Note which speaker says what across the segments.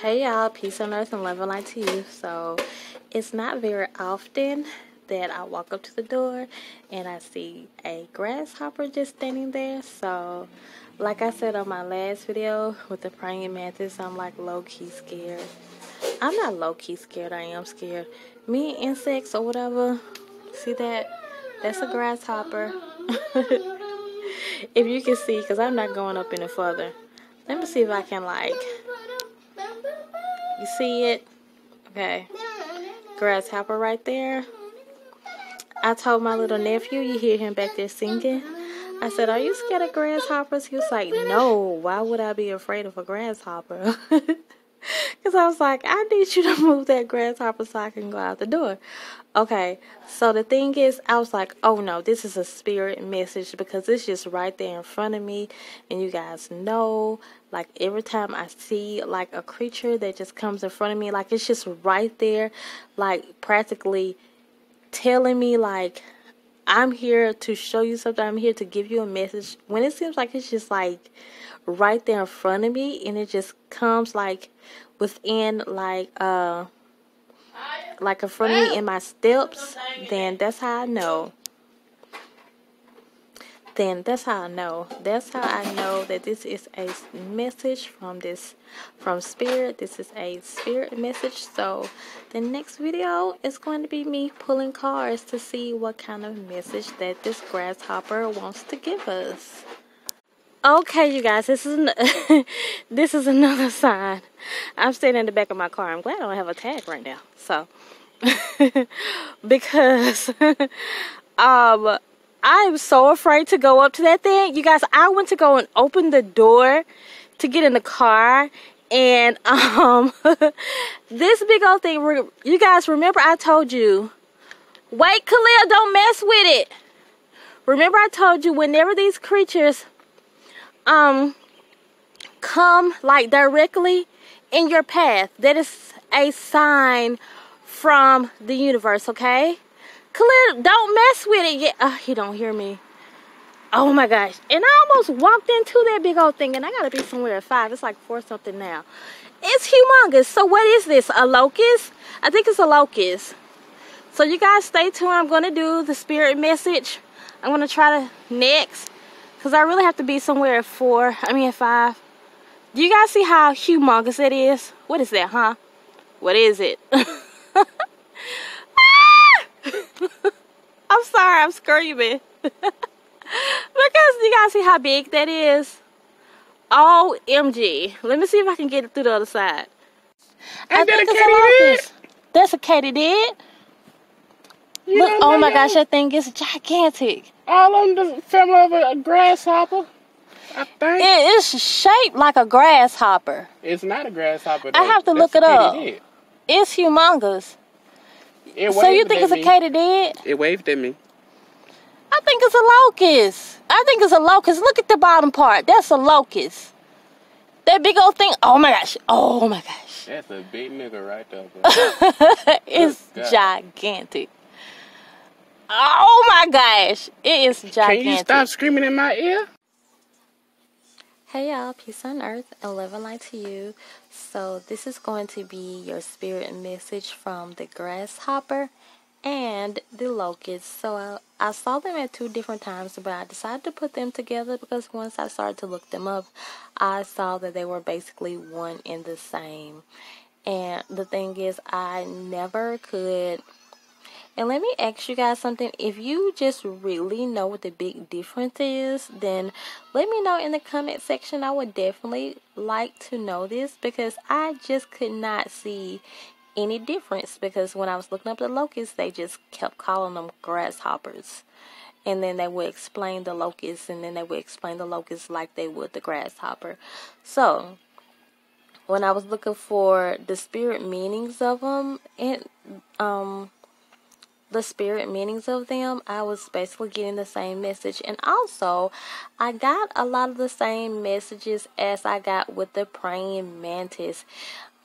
Speaker 1: Hey y'all, peace on earth and love and light to you. So it's not very often that I walk up to the door and I see a grasshopper just standing there. So like I said on my last video with the praying mantis, I'm like low-key scared. I'm not low-key scared, I am scared. Me and insects or whatever, see that? That's a grasshopper. If you can see, because I'm not going up any further. Let me see if I can you see it? Okay. Grasshopper right there. I told my little nephew, you hear him back there singing. I said, are you scared of grasshoppers? He was like, no, why would I be afraid of a grasshopper? Because I was like, I need you to move that grasshopper so I can go out the door. Okay, so the thing is, I was like, oh no, this is a spirit message because it's just right there in front of me. And you guys know, like every time I see like a creature that just comes in front of me, like it's just right there, like practically telling me like, I'm here to show you something. I'm here to give you a message. When it seems like it's just like right there in front of me and it just comes like within like in front of me in my steps, then that's how I know. That's how I know that this is a message from spirit. This is a spirit message. So the next video is going to be me pulling cards to see what kind of message that this grasshopper wants to give us. Okay, you guys, this is another sign. I'm sitting in the back of my car. I'm glad I don't have a tag right now. So because I'm so afraid to go up to that thing. You guys, I went to go and open the door to get in the car. And this big old thing, you guys remember I told you, wait, Khalil, don't mess with it. Remember I told you whenever these creatures come like directly in your path, that is a sign from the universe, okay? Khalil, don't mess with it yet. He don't hear me. Oh my gosh. And I almost walked into that big old thing, and I gotta be somewhere at 5. It's like 4 something now. It's humongous. So what is this? A locust? I think it's a locust. So you guys stay tuned. I'm gonna do the spirit message. I'm gonna try to next, because I really have to be somewhere at 5. Do you guys see how humongous it is? What is that, huh? What is it? I'm sorry, I'm screaming. Because you guys see how big that is? OMG. Let me see if I can get it through the other side. I think it's a locust. That's a katydid. Look, oh my gosh, that thing is gigantic.
Speaker 2: All of them the family of a grasshopper, I think.
Speaker 1: It is shaped like a grasshopper.
Speaker 2: It's not a grasshopper, though.
Speaker 1: I have to look it up. It's humongous. So you think it's a katydid?
Speaker 2: It waved at me.
Speaker 1: I think it's a locust. Look at the bottom part. That's a locust. That big old thing. Oh my gosh. Oh my gosh.
Speaker 2: That's a big nigga right there, bro.
Speaker 1: It's gigantic. Oh my gosh. It is gigantic.
Speaker 2: Can you stop screaming in my ear?
Speaker 1: Hey y'all, peace on earth and love and light to you. So this is going to be your spirit message from the grasshopper and the locust. So I saw them at 2 different times, but I decided to put them together because once I started to look them up, I saw that they were basically one and the same. And the thing is, I never could. And let me ask you guys something. If you just really know what the big difference is, then let me know in the comment section. I would definitely like to know this because I just could not see any difference. Because when I was looking up the locusts, they just kept calling them grasshoppers. And then they would explain the locusts, and then they would explain the locusts like they would the grasshopper. So when I was looking for the spirit meanings of them, I was basically getting the same message. And also, I got a lot of the same messages as I got with the praying mantis.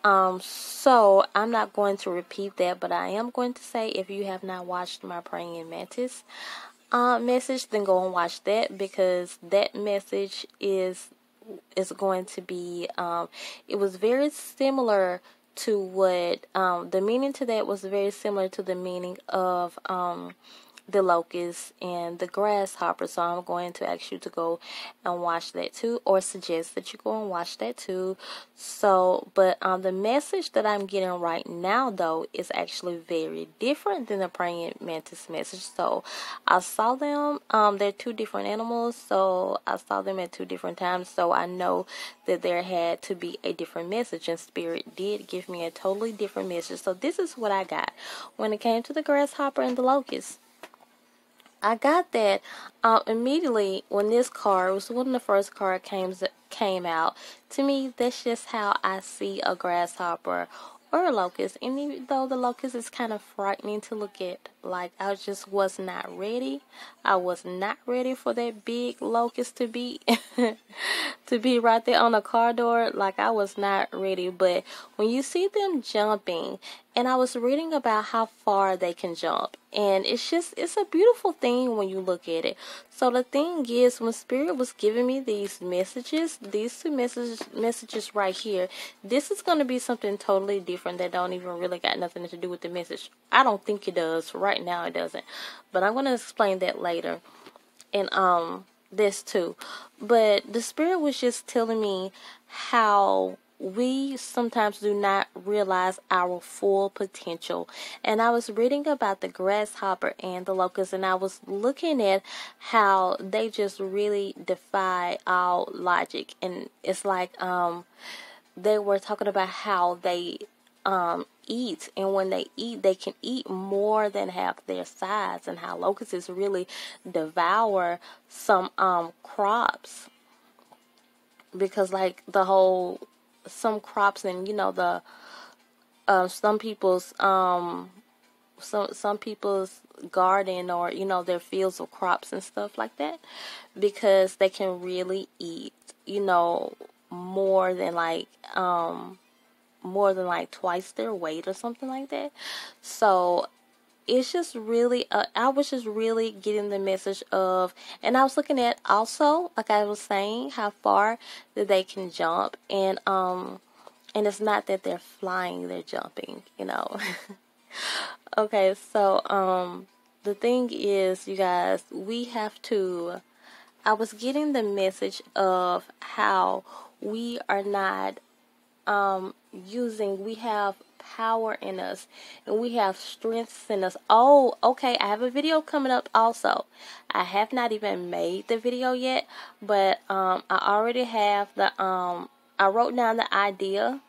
Speaker 1: So I'm not going to repeat that, but I am going to say, if you have not watched my praying mantis message, then go and watch that, because that message is is going to be, it was very similar to what, the meaning to that was very similar to the meaning of, the locust and the grasshopper. So I'm going to ask you to go and watch that too, or suggest that you go and watch that too. So, but the message that I'm getting right now though is actually very different than the praying mantis message. So I saw them, they're two different animals, so I saw them at two different times, so I know that there had to be a different message, and Spirit did give me a totally different message. So this is what I got when it came to the grasshopper and the locust. I got that immediately when this card was one of the first card came out. To me, that's just how I see a grasshopper or a locust. And even though the locust is kind of frightening to look at, like I just was not ready. I was not ready for that big locust to be to be right there on the car door. Like I was not ready. But when you see them jumping, and I was reading about how far they can jump, and it's a beautiful thing when you look at it. So the thing is, when Spirit was giving me these messages, these two messages right here, this is going to be something totally different that don't even really got nothing to do with the message. I don't think it does. Right now it doesn't. But I'm going to explain that later. And this too. But the Spirit was just telling me how we sometimes do not realize our full potential. And I was reading about the grasshopper and the locust, and I was looking at how they just really defy all logic. And it's like they were talking about how they eat, and when they eat, they can eat more than half their size, and how locusts really devour some crops, because like the whole some crops, and you know the some people's some people's garden, or you know their fields of crops and stuff like that, because they can really eat, you know, more than like twice their weight or something like that. So it's just really, I was just really getting the message of, and I was looking at also, like I was saying, how far that they can jump, and it's not that they're flying, they're jumping, you know. Okay, so the thing is, you guys, we have to, I was getting the message of how we are not we have power in us, and we have strengths in us. Oh, okay, I have a video coming up also. I have not even made the video yet, but I already have the I wrote down the idea.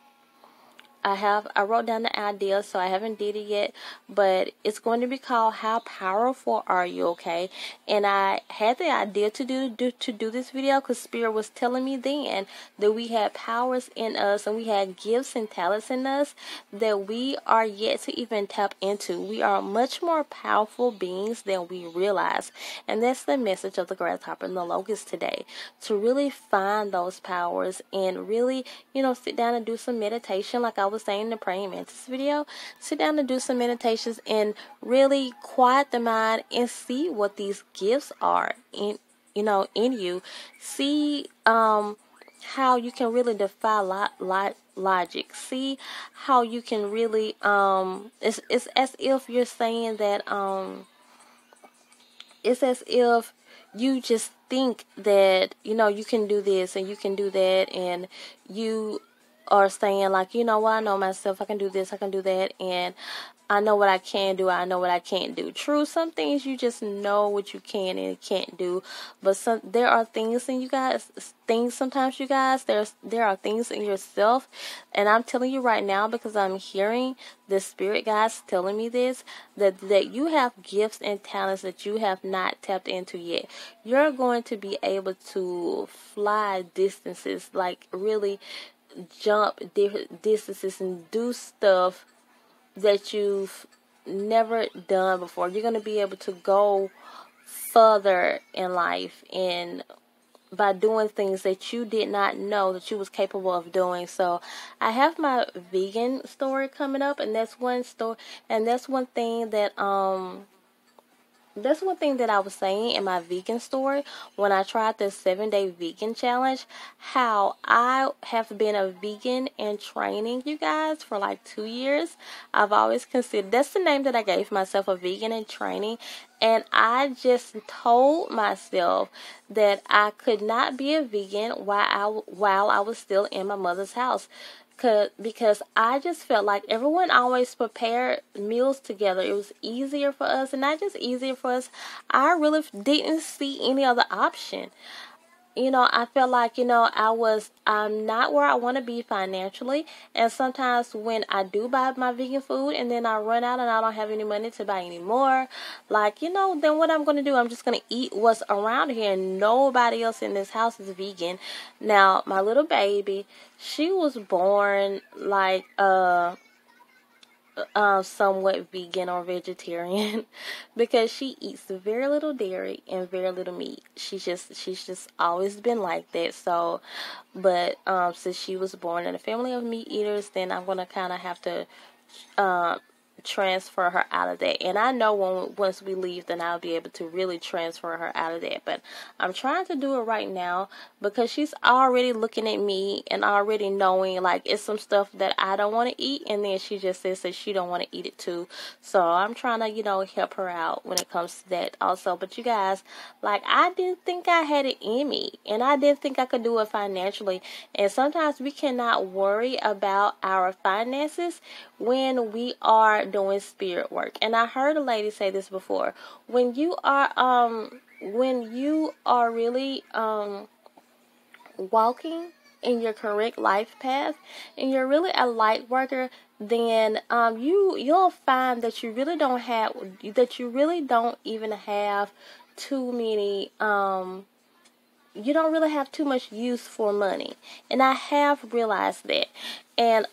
Speaker 1: I wrote down the idea, so I haven't did it yet, but it's going to be called How Powerful Are You, okay? And I had the idea to do this video because Spirit was telling me then that we had powers in us, and we had gifts and talents in us that we are yet to even tap into. We are much more powerful beings than we realize. And that's the message of the grasshopper and the locust today, to really find those powers and really, you know, sit down and do some meditation, like I was saying in the praying mantis video. Sit down and do some meditations and really quiet the mind and see what these gifts are in, you know, in you. See how you can really defy logic. See how you can really it's as if you're saying that it's as if you just think that, you know, you can do this and you can do that, and you are saying like, you know what, I know myself, I can do this, I can do that, and I know what I can do, I know what I can't do. True, some things you just know what you can and can't do, but there are things in you guys, sometimes you guys, there are things in yourself, and I'm telling you right now, because I'm hearing the Spirit guys telling me this, that you have gifts and talents that you have not tapped into yet. You're going to be able to fly distances, like really jump distances and do stuff that you've never done before. You're going to be able to go further in life, and by doing things that you did not know that you was capable of doing. So I have my vegan story coming up, and that's one story, and that's one thing that that's one thing that I was saying in my vegan story when I tried the 7-day vegan challenge, how I have been a vegan in training, you guys, for like 2 years. I've always considered, that's the name that I gave myself, a vegan in training. And I just told myself that I could not be a vegan while I was still in my mother's house. Because I just felt like everyone always prepared meals together. It was easier for us, and not just easier for us. I really didn't see any other option. I feel like, I'm not where I want to be financially. And sometimes when I do buy my vegan food and then I run out and I don't have any money to buy any more, then what I'm going to do, I'm just going to eat what's around here. And nobody else in this house is vegan. Now, my little baby, she was born somewhat vegan or vegetarian because she eats very little dairy and very little meat. She's just always been like that. So, but since she was born in a family of meat eaters, then I'm gonna kind of have to transfer her out of that. And I know once we leave, then I'll be able to really transfer her out of that. But I'm trying to do it right now because she's already looking at me and already knowing like it's some stuff that I don't want to eat, and then she just says that she don't want to eat it too. So I'm trying to help her out when it comes to that also. But you guys, like, I didn't think I had it in me, and I didn't think I could do it financially. And sometimes we cannot worry about our finances when we are doing spirit work. And I heard a lady say this before. When you are really walking in your correct life path and you're really a light worker, then you'll find that you really don't even have too many you don't really have too much use for money. And I have realized that. And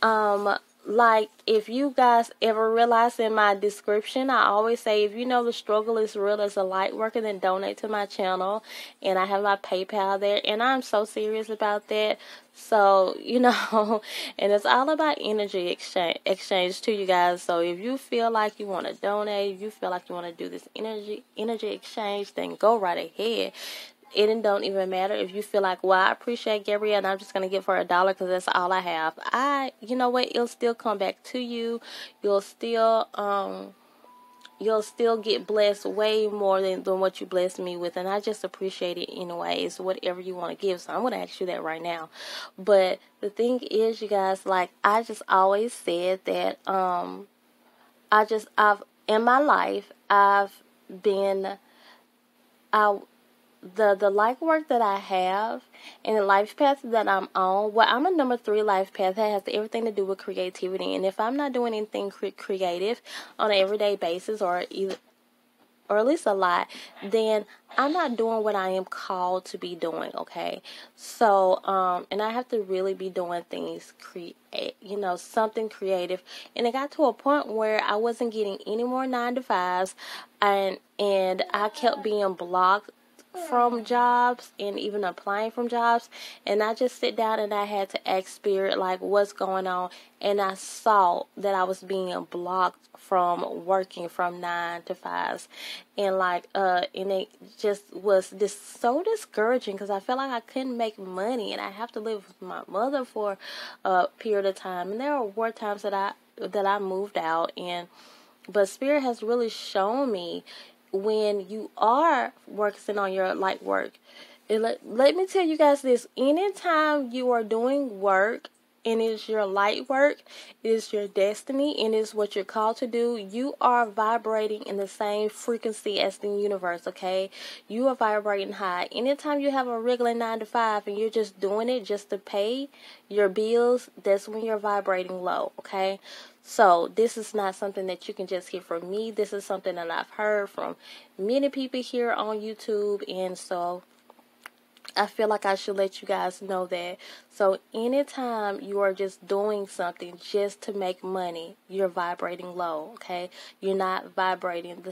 Speaker 1: like, if you guys ever realize in my description, I always say, if you know the struggle is real as a light worker, then donate to my channel. And I have my PayPal there, and I'm so serious about that. So, and it's all about energy exchange to you guys. So if you feel like you want to donate, if you feel like you want to do this energy exchange, then go right ahead. It don't even matter if you feel like, well, I appreciate Gabrielle and I'm just going to give her $1 because that's all I have. You know what? It'll still come back to you. You'll still get blessed way more than what you blessed me with. And I just appreciate it anyways, whatever you want to give. So I'm going to ask you that right now. But the thing is, you guys, like, I just always said that, in my life, the life work that I have and the life path that I'm on, well, I'm a number 3 life path that has everything to do with creativity. And if I'm not doing anything creative on an everyday basis, or at least a lot, then I'm not doing what I am called to be doing, okay? So, and I have to really be doing things something creative. And it got to a point where I wasn't getting any more 9-to-5s, and I kept being blocked from jobs and even applying from jobs. And I just sit down and I had to ask Spirit, like, what's going on? And I saw that I was being blocked from working from 9-to-5s, and and it just was so discouraging because I felt like I couldn't make money and I have to live with my mother for a period of time. And there were times that I moved out, but Spirit has really shown me, when you are working on your light work, and let me tell you guys this: anytime you are doing work and it's your light work, it is your destiny, and it's what you're called to do, you are vibrating in the same frequency as the universe, okay? You are vibrating high. Anytime you have a regular 9-to-5 and you're just doing it just to pay your bills, that's when you're vibrating low, okay? So this is not something that you can just hear from me. This is something that I've heard from many people here on YouTube, and so I feel like I should let you guys know that. So anytime you are just doing something just to make money, you're vibrating low, okay? You're not vibrating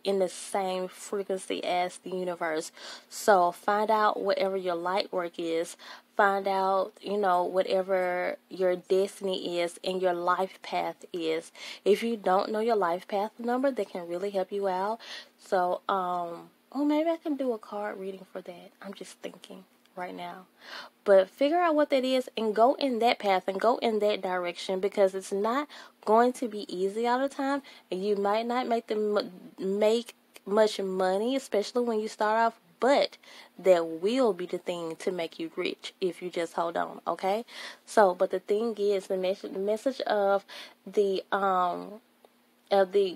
Speaker 1: in the same frequency as the universe. So find out whatever your light work is. find out, whatever your destiny is and your life path is. If you don't know your life path number, that can really help you out. So, maybe I can do a card reading for that. I'm just thinking right now. But figure out what that is and go in that path and go in that direction, because it's not going to be easy all the time, and you might not make much money, especially when you start off, but that will be the thing to make you rich if you just hold on, okay? So, but the thing is, the message of the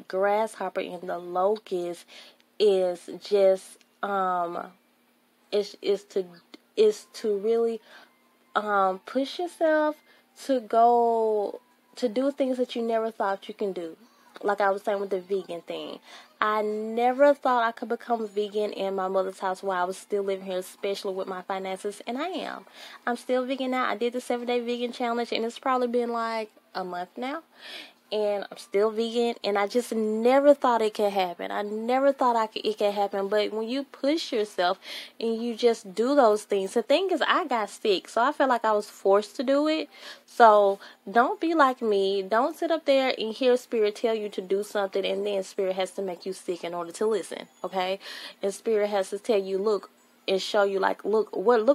Speaker 1: grasshopper and the locust is just is to really push yourself to go to do things that you never thought you can do. Like I was saying with the vegan thing, I never thought I could become vegan in my mother's house while I was still living here, especially with my finances, and I am. I'm still vegan now. I did the 7-day vegan challenge, and it's probably been like a month now. And I'm still vegan, and I just never thought it could happen. I never thought it could happen. But when you push yourself and you just do those things, the thing is, I got sick, so I felt like I was forced to do it. So don't be like me. Don't sit up there and hear Spirit tell you to do something, and then Spirit has to make you sick in order to listen, okay? And Spirit has to tell you, look, and show you, like, look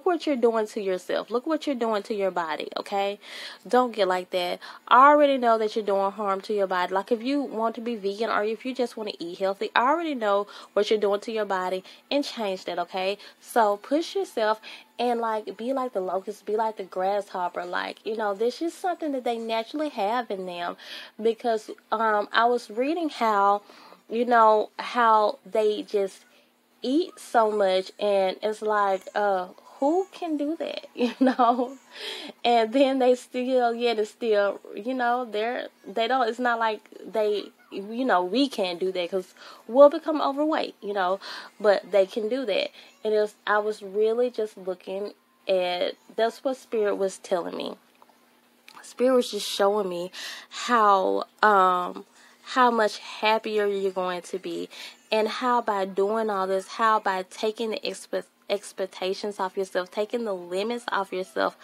Speaker 1: what you're doing to yourself. Look what you're doing to your body, okay? Don't get like that. I already know that you're doing harm to your body. Like, if you want to be vegan or if you just want to eat healthy, I already know what you're doing to your body, and change that, okay? So push yourself and, like, be like the locust, be like the grasshopper. Like, this is something that they naturally have in them, because I was reading how they just eat so much, and it's like, who can do that, and then they still, they don't, it's not like we can't do that, because we'll become overweight, but they can do that. And I was really just looking at, that's what Spirit was telling me. Spirit was just showing me how much happier you're going to be, and how by doing all this, how by taking the expectations off yourself, taking the limits off yourself,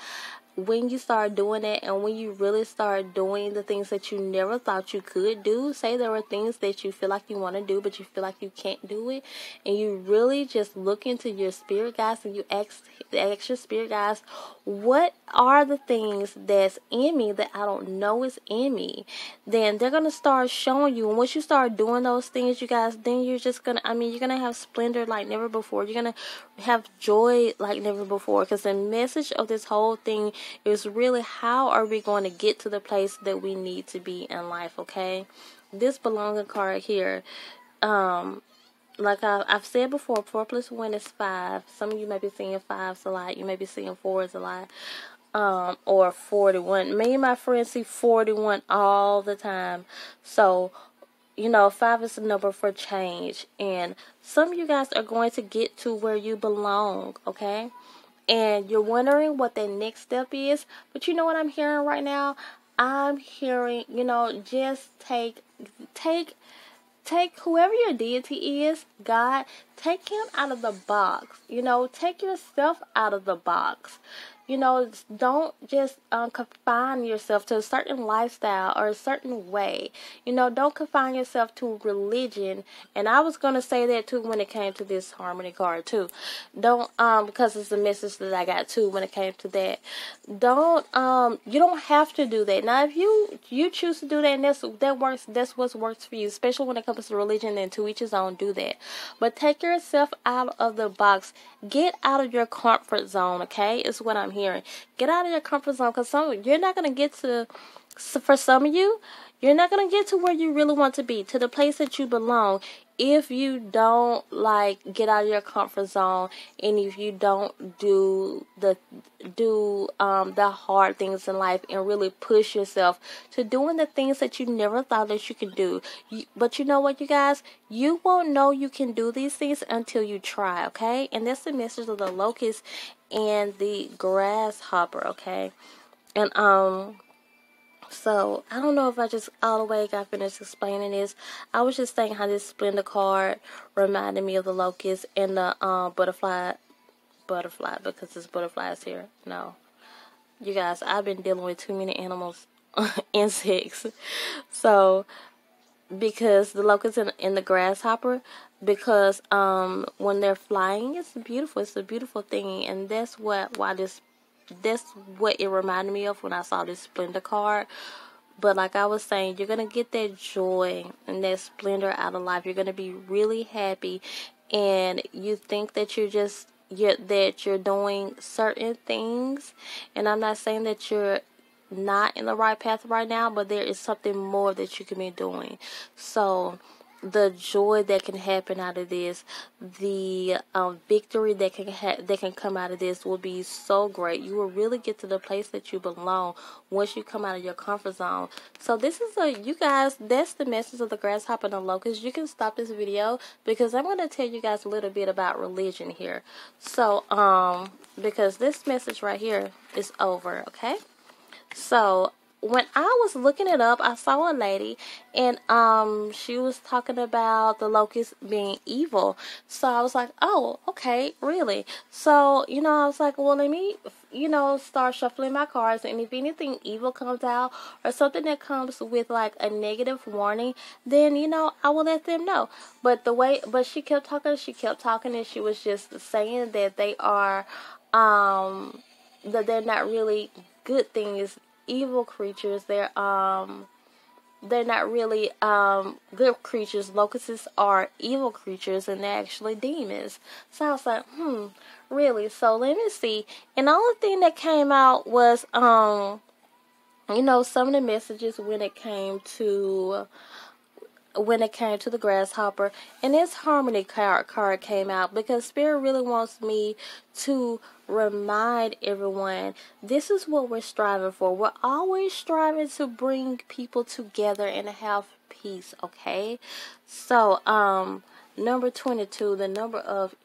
Speaker 1: when you start doing that, and when you really start doing the things that you never thought you could do, say there are things that you feel like you want to do, but you feel like you can't do it, and you really just look into your spirit guides, and you ask your spirit guides, what are the things that's in me that I don't know is in me? Then they're going to start showing you, and once you start doing those things, you guys, then you're just going to, you're going to have splendor like never before. You're going to have joy like never before, because the message of this whole thing is really, how are we going to get to the place that we need to be in life, okay? This belonging card here, like I've said before, 4 + 1 is 5. Some of you may be seeing 5s a lot. You may be seeing 4s a lot, or 41. Me and my friends see 41 all the time. So, 5 is the number for change, and some of you guys are going to get to where you belong, okay? And you're wondering what the next step is, but you know what I'm hearing right now? I'm hearing, just take whoever your deity is, God, take him out of the box. Take yourself out of the box. Don't just confine yourself to a certain lifestyle or a certain way. Don't confine yourself to religion. And I was going to say that too when it came to this Harmony card too. Don't, because it's a message that I got too when it came to that. Don't, you don't have to do that. Now, if you choose to do that, and that's what works for you, especially when it comes to religion, and to each his own, do that. But take yourself out of the box. Get out of your comfort zone, okay? Is what I'm hearing. Get out of your comfort zone, because you're not going to get to, for some of you, you're not going to get to where you really want to be, to the place that you belong, if you don't, get out of your comfort zone, and if you don't do the hard things in life, and really push yourself to doing the things that you never thought that you could do. But you know what, you guys? You won't know you can do these things until you try, okay? And that's the message of the locust and the grasshopper, okay? And so, I don't know if I just all the way got finished explaining this. I was just saying how this Splendor card reminded me of the locust and the butterfly butterfly because this butterfly is here. No. You guys, I've been dealing with too many animals, insects. So, because the locust and the grasshopper, because when they're flying, it's beautiful. It's a beautiful thing, and that's what it reminded me of when I saw this Splendor card. But like I was saying, you're gonna get that joy and that splendor out of life. You're gonna be really happy, and you think that you're doing certain things. And I'm not saying that you're not in the right path right now, but there is something more that you can be doing. So the joy that can happen out of this, the victory that can come out of this will be so great. You will really get to the place that you belong once you come out of your comfort zone. So this is you guys, that's the message of the grasshopper and the locust. You can stop this video because I'm going to tell you guys a little bit about religion here. So because this message right here is over, okay? So when I was looking it up, I saw a lady, and she was talking about the locust being evil. So I was like, oh, okay, really? So, I was like, well, let me, start shuffling my cards, and if anything evil comes out, or something that comes with, like, a negative warning, then, I will let them know. But she kept talking, and she was just saying that they are, that they're not really good things, evil creatures. They're not really good creatures. Locusts are evil creatures, and they're actually demons. So I was like, really? So let me see. And the only thing that came out was some of the messages when it came to the grasshopper, and this harmony card came out because Spirit really wants me to remind everyone this is what we're striving for. We're always striving to bring people together and have peace, okay? So number 22, the number of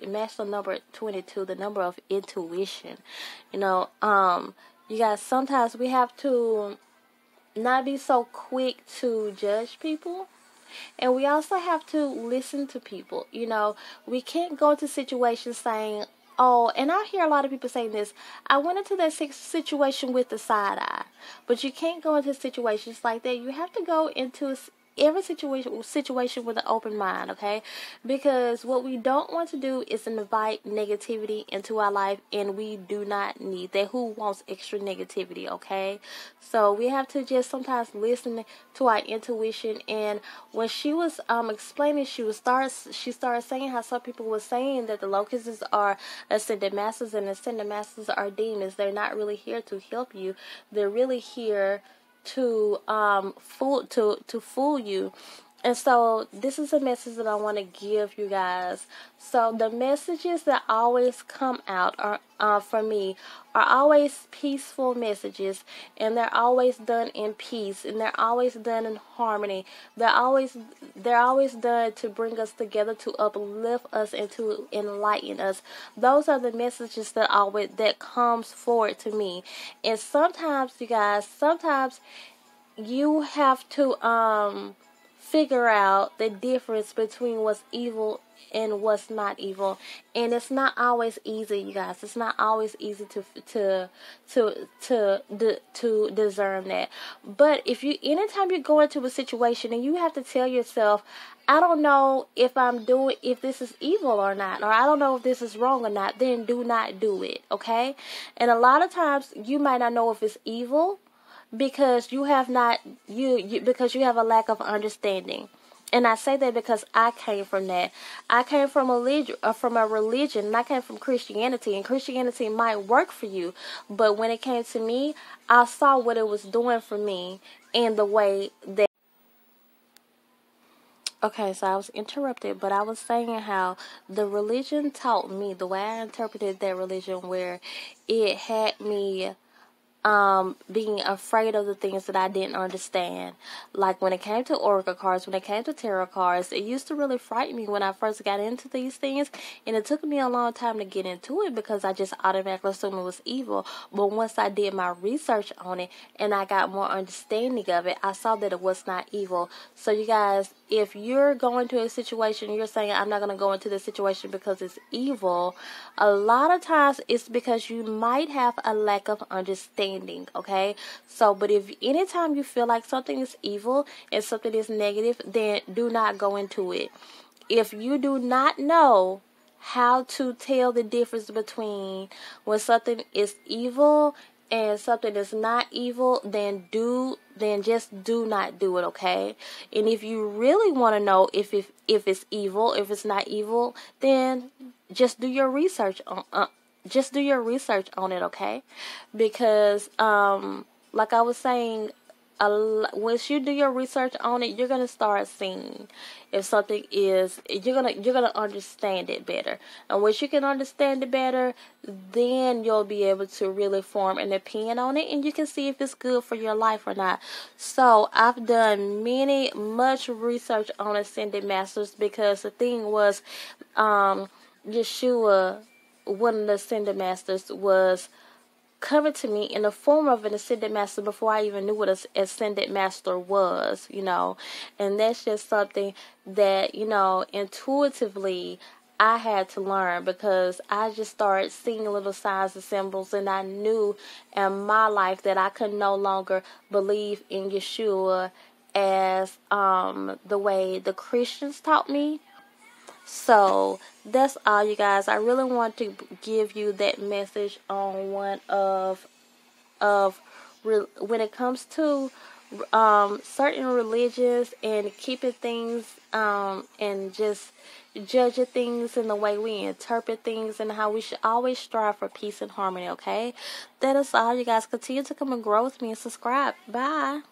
Speaker 1: master number 22, the number of intuition. You guys, sometimes we have to not be so quick to judge people. And we also have to listen to people. We can't go into situations saying, oh, and I hear a lot of people saying this, I went into that situation with the side eye. But you can't go into situations like that. You have to go into every situation with an open mind, okay? Because what we don't want to do is invite negativity into our life, and we do not need that. Who wants extra negativity, okay? So we have to just sometimes listen to our intuition. And when she was explaining, she started saying how some people were saying that the locusts are ascended masters, and ascended masters are demons. They're not really here to help you. They're really here to fool you. And so this is a message that I want to give you guys. So the messages that always come out are for me are always peaceful messages, and they're always done in peace, and they're always done in harmony. They're always done to bring us together, to uplift us, and to enlighten us. Those are the messages that comes forward to me. And sometimes, you guys, you have to figure out the difference between what's evil and what's not evil. And it's not always easy, you guys. It's not always easy to discern that. But anytime you go into a situation and you have to tell yourself, I don't know if this is evil or not, or I don't know if this is wrong or not, then do not do it, okay? And a lot of times you might not know if it's evil, because you have because you have a lack of understanding. And I say that because I came from that. I came from a religion, and I came from Christianity, and Christianity might work for you, but when it came to me, I saw what it was doing for me and the way that. Okay, so I was interrupted, but I was saying how the religion taught me, the way I interpreted that religion, where it had me being afraid of the things that I didn't understand. Like when it came to oracle cards, when it came to tarot cards, it used to really frighten me when I first got into these things, and it took me a long time to get into it because I just automatically assumed it was evil. But once I did my research on it and I got more understanding of it, I saw that it was not evil. So you guys, if you're going to a situation, you're saying, I'm not going to go into this situation because it's evil, a lot of times it's because you might have a lack of understanding, okay? So, but if anytime you feel like something is evil and something is negative, then do not go into it. If you do not know how to tell the difference between when something is evil and something is not evil, then just do not do it, okay? And if you really want to know if it's evil, if it's not evil, then just do your research on it, okay? Because like I was saying, once you do your research on it, you're gonna start seeing if something is, you're gonna understand it better. And once you can understand it better, then you'll be able to really form an opinion on it, and you can see if it's good for your life or not. So I've done much research on ascended masters, because the thing was, Yeshua, one of the ascended masters, was coming to me in the form of an ascended master before I even knew what an ascended master was, and that's just something that, intuitively I had to learn, because I just started seeing little signs and symbols, and I knew in my life that I could no longer believe in Yeshua as the way the Christians taught me. So that's all, you guys. I really want to give you that message on when it comes to certain religions and keeping things and just judging things in the way we interpret things, and how we should always strive for peace and harmony, okay? That is all, you guys. Continue to come and grow with me and subscribe. Bye.